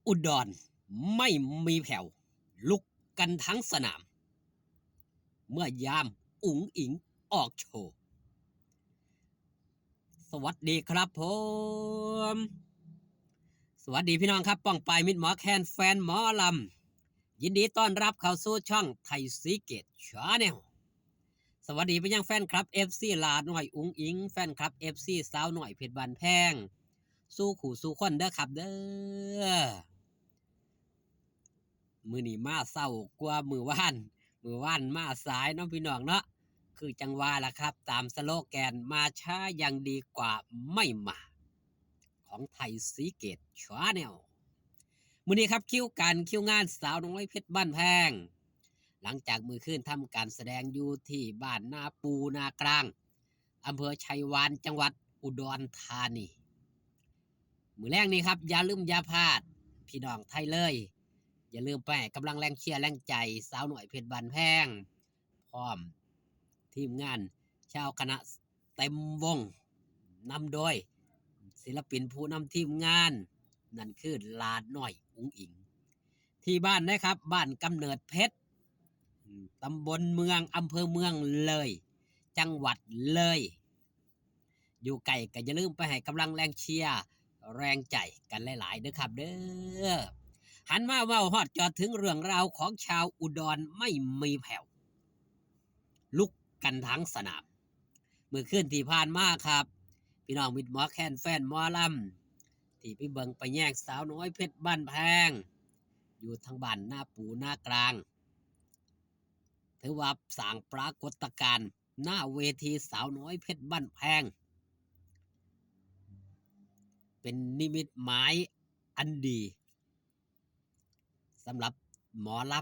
อุดรไม่มีแผ่วลุกกันทั้งสนามเมื่อยามอุ๋งอิงออกโชว์สวัสดีครับผมสวัสดีพี่น้องครับป้องปายมิตรหมอแคนแฟนหมอลำยินดีต้อนรับเข้าสู่ช่องไทยซีเกตชาแนลสวัสดีไปยังแฟนคลับ FC ลาหน่อยอุ๋งอิงแฟนคลับ FC สาวหน่อยเพชรบานแพงสู้ขู่สู้คนเด้อครับเด้อมือนีมาเศร้ากว่ามือว่านมาสายน้องพี่น้องเนาะคือจังหวะล่ะครับตามสโลแกนมาช้ายังดีกว่าไม่มาของไทยซีเกตชาแนลมือนี้ครับคิวงานสาวน้อยเพชรบ้านแพงหลังจากมือขึ้นทำการแสดงอยู่ที่บ้านนาปูนากลางอำเภอชัยวานจังหวัดอุดรธานีมือแรกนี้ครับอย่าลืมอย่าพลาดพี่น้องไทยเลยอย่าลืมไปกำลังแรงเชียร์แรงใจสาวหน่อยเพชรบ้านแพงพร้อมทีมงานชาวคณะเต็มวงนำโดยศิลปินผู้นำทีมงานนั่นคือลาหน่อยอุ๋งอิงที่บ้านนะครับบ้านกำเนิดเพชรตำบลเมืองอำเภอเมืองเลยจังหวัดเลยอยู่ไกลก็อย่าลืมไปให้กำลังแรงเชียร์แรงใจกันหลายๆเด้อครับเด้อหันมาเว้าฮอดจอดถึงเรื่องราวของชาวอุดรไม่มีแผ่วลุกกันทั้งสนามเมื่อคืนที่ผ่านมาครับพี่น้องมิตรหมอแคนแฟนหมอลำที่พี่เบิงไปแย่งสาวน้อยเพชรบ้านแพงอยู่ทางบ้านหน้าปูหน้ากลางถือว่าสร้างปรากฏการณ์หน้าเวทีสาวน้อยเพชรบ้านแพงเป็นนิมิตหมายอันดีสำหรับหมอล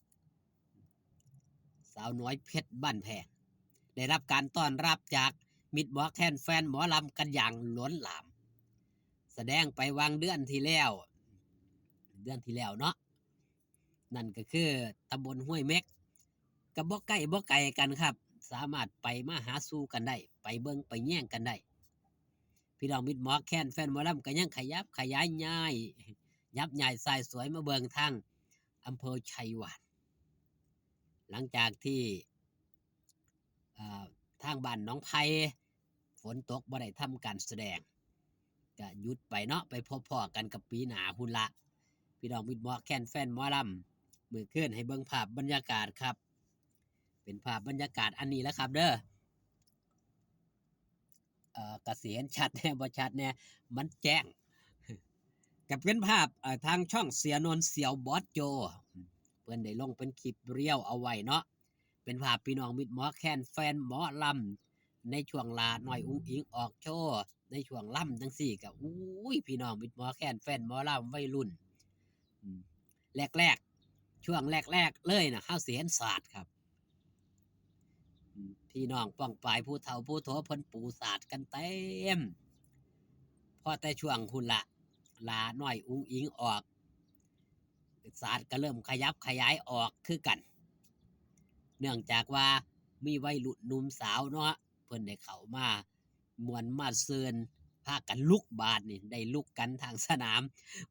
ำสาวน้อยเพชรบ้านแพงได้รับการต้อนรับจากมิตรหมอแคนแฟนหมอลำกันอย่างล้นหลามแสดงไปวางเดือนที่แล้วเนาะนั่นก็คือตำบลห้วยเม็กกับบ่ใกล้กันครับสามารถไปมาหาสู่กันได้ไปเบิ่งไปแย่งกันได้พี่น้องมิตรหมอแคนแฟนหมอลำก็ยังขยับขยายย้ายยับใหญ่สายสวยมาเบิ่งทางอำเภอชัยวานหลังจากที่ทางบ้านน้องไผ่ฝนตกบ่ได้ทำการแสดงก็หยุดไปเนาะไปพบพ่อกันกับปีหน้าหุ่นละพี่น้องมิตรหมอแคนแฟนหมอลำมือขึ้นให้เบิ่งภาพบรรยากาศครับเป็นภาพบรรยากาศอันนี้แล้วครับเด้อกระเสียนชัดแน่บ่ชัดแน่มันแจ้งกับเป็นภาพทางช่องเสียนนท์เสียวบอสโจเพิ่นได้ลงเป็นคลิปเรียวเอาไว้เนาะเป็นภาพพี่น้องมิตรหมอแคนแฟนหมอลำในช่วงลาหน่อยอุ้งอิงออกโชว์ในช่วงล่ำจังสี่ก็อุ้ยพี่น้องมิตรหมอแคนแฟนหมอลำวัยรุ่นแรกช่วงแรกเลยนะข้าวเสียนศาสตร์ครับพี่น้องป้องปลายผู้เฒ่าผู้โถเพิ่นปูศาสตร์กันเต็มพอแต่ช่วงคุณละลาหน่อยอุ้งอิงออกศาสตร์ก็เริ่มขยับขยายออกคือกันเนื่องจากว่ามีวัยรุ่นหนุ่มสาวเนาะเพิ่นได้เข้ามามวนมาเซินพากันลุกบาดนี่ได้ลุกกันทางสนาม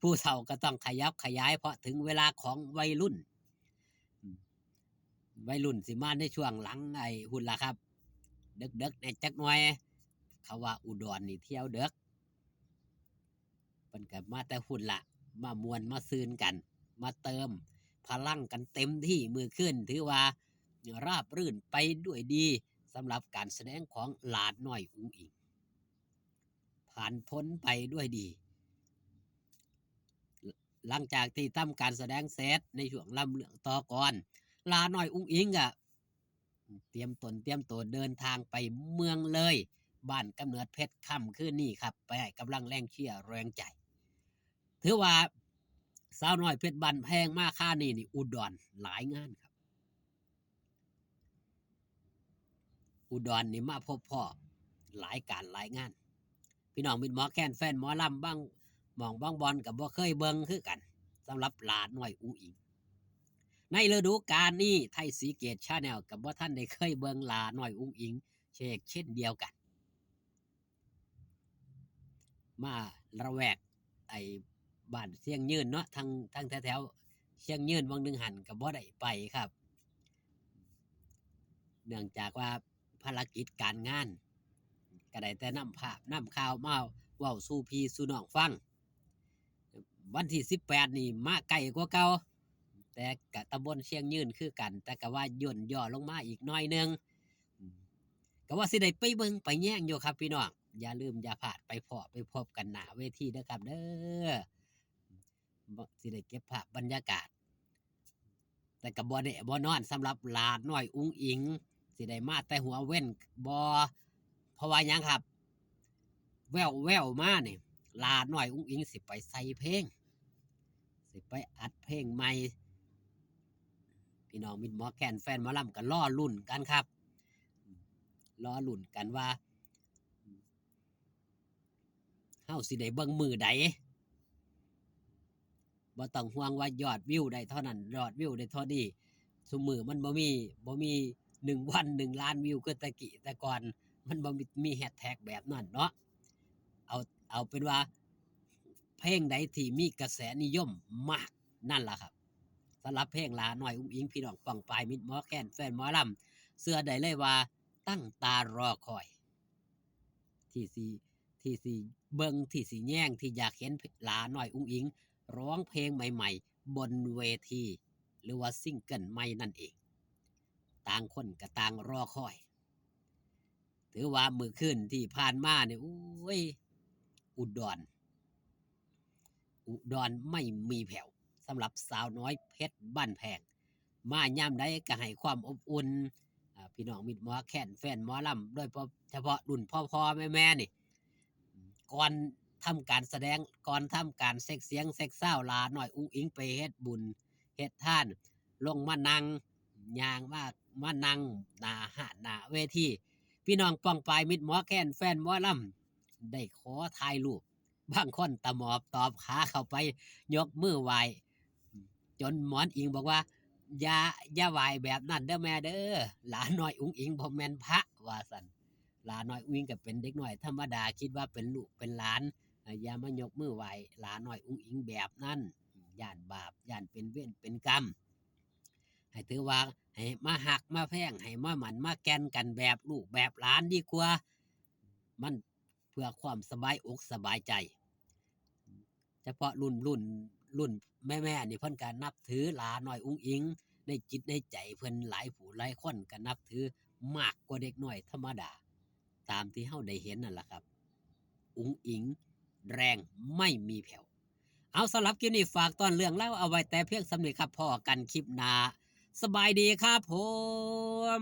ผู้เฒ่าก็ต้องขยับขยายเพราะถึงเวลาของวัยรุ่นสิมาในช่วงหลังไอ้หุ่นล่ะครับเด็กๆในจักหน่อยเขาว่าอุดรนี่เที่ยวเด็กเพิ่นก็มาแต่หุ่นละมามวนมาซืนกันมาเติมพลังกันเต็มที่มือขึ้นถือว่าราบรื่นไปด้วยดีสำหรับการแสดงของหลาดน้อยอุ๋งอิงผ่านพ้นไปด้วยดีหลังจากที่ทำการแสดงเสร็จในช่วงลำเรื่องต่อก่อนลาน้อยอุ๋งอิงอะเตรียมตัวเดินทางไปเมืองเลยบ้านกำเนิดเพชรค่ำคืนนี้ครับไปให้กำลังแรงเชียร์แรงใจถือว่าสาวน้อยเพชรบ้านแพงมาค่านี่อุดรหลายงานครับอุดรนี่มาพบพ่อหลายการหลายงานพี่น้องมิตรหมอแคนแฟนหมอลำบ้างมองบ้างบอลกับบ่เคยเบิ่งคือกันสำหรับหลาน้อยอุ๋งอิงในฤดูกาลนี้ไทยสีเกตชาแนลกับว่าท่านได้เคยเบิ่งลาน้อยอุ๋งอิงเช่นเดียวกันมาระแวกไอ้ บ้านเชียงยืนเนาะทางแถวเชียงยืนวังหนึงหันก็บ่ได้ไปครับเนื่องจากว่าภารกิจการงานก็ได้แต่นำภาพนำข่าวมาเว้าสู่พี่สู่น้องฟังวันที่18นี่มาไกลกว่าเก่าแต่ก็ตำบลเชียงยืนคือกันแต่ก็ว่าย่นย่อลงมาอีกหน่อยหนึงก็ว่าสิได้ไปเบิ่งไปแย่งอยู่ครับพี่น้องอย่าลืมอย่าพลาดไปพบกันหน้าเวทีเด้อครับเด้อสิได้เก็บภาพบรรยากาศแต่ก็บ่ได้บ่นอนสำหรับหลาน้อยอุ๋งอิงสิได้มาแต่หัวเว้นบ่เพราะว่าหยังครับแว่วมานี่หลาน้อยอุ๋งอิงสิไปใส่เพลงสิไปอัดเพลงใหม่พี่น้องมิตรหมอแคนแฟนหมอลำก็รอลุ้นกันครับรอลุ้นกันว่าเฮาสิได้เบิ่งมือใดบ่ต้องห่วงว่ายอดวิวได้เท่านั้นยอดวิวได้เท่านี้ซุมื้อมันบ่มี1วัน1ล้านวิวคือแต่กี้แต่ก่อนมันบ่มีแฮชแท็กแบบนั้นเนาะเอาเอาเป็นว่าเพลงใดที่มีกระแสนิยมมากนั่นล่ะครับสำหรับเพลงหลาน้อยอุ๋งอิงพี่น้องป้องปายมิตรหมอแคนแฟนหมอลำเชื่อได้เลยว่าตั้งตารอคอยที่สิเบิ่งที่สิแย่งที่อยากเห็นหลาน้อยอุ๋งอิงร้องเพลงใหม่ๆบนเวทีหรือว่าซิงเกิลใหม่นั่นเองต่างคนก็ต่างรอคอยถือว่ามื้อคืนที่ผ่านมาเนี่ยโอ้ยอุดรไม่มีแผ่วสำหรับสาวน้อยเพชรบ้านแพงมายามใดก็ให้ความอบอุ่นพี่น้องมิตรหมอแคนแฟนหมอลำโดยเฉพาะรุ่นพ่อแม่นี่ก่อนทำการแสดงก่อนทำการเซ็กเสียงเซ็กเศร้าลาหน่อยอุ้งอิงไปเฮ็ดบุญเฮ็ดท่านลงมานั่งย่างมานั่งหน้าหาดหน้าเวทีพี่น้องป้องปายมิตรหมอแคนแฟนหมอลำได้ขอถ่ายรูปบางคนตะหมอบตอบขาเข้าไปยกมือไหว้จนหมอนอิงบอกว่าอย่าไหว้แบบนั้นเด้อแม่เด้อหลานน้อยอุ้งอิงบ่แม่นพระว่าซั่นหลานน้อยอุ้งอิงก็เป็นเด็กน้อยธรรมดาคิดว่าเป็นลูกเป็นหลานอย่ามายกมือไหว้หลานน้อยอุ้งอิงแบบนั้นย่านบาปย่านเป็นเวรเป็นกรรมให้ถือว่าให้มาหักมาแพงให้มาหมั่นมาแกนกันแบบลูกแบบหลานดีกว่ามันเพื่อความสบายอกสบายใจเฉพาะรุ่นแม่นี่เพิ่นก็นับถือหลาน้อยอุ้งอิงในจิตในใจเพิ่นหลายผู้หลายคนก็นับถือมากกว่าเด็กน้อยธรรมดาตามที่เฮาได้เห็นนั่นล่ะครับอุ้งอิงแรงไม่มีแผ่วเอาสำหรับคลิปนี้ฝากตอนเรื่องเล่าเอาไว้แต่เพียงสำนี้ครับพอกันคลิปหน้าสบายดีครับผม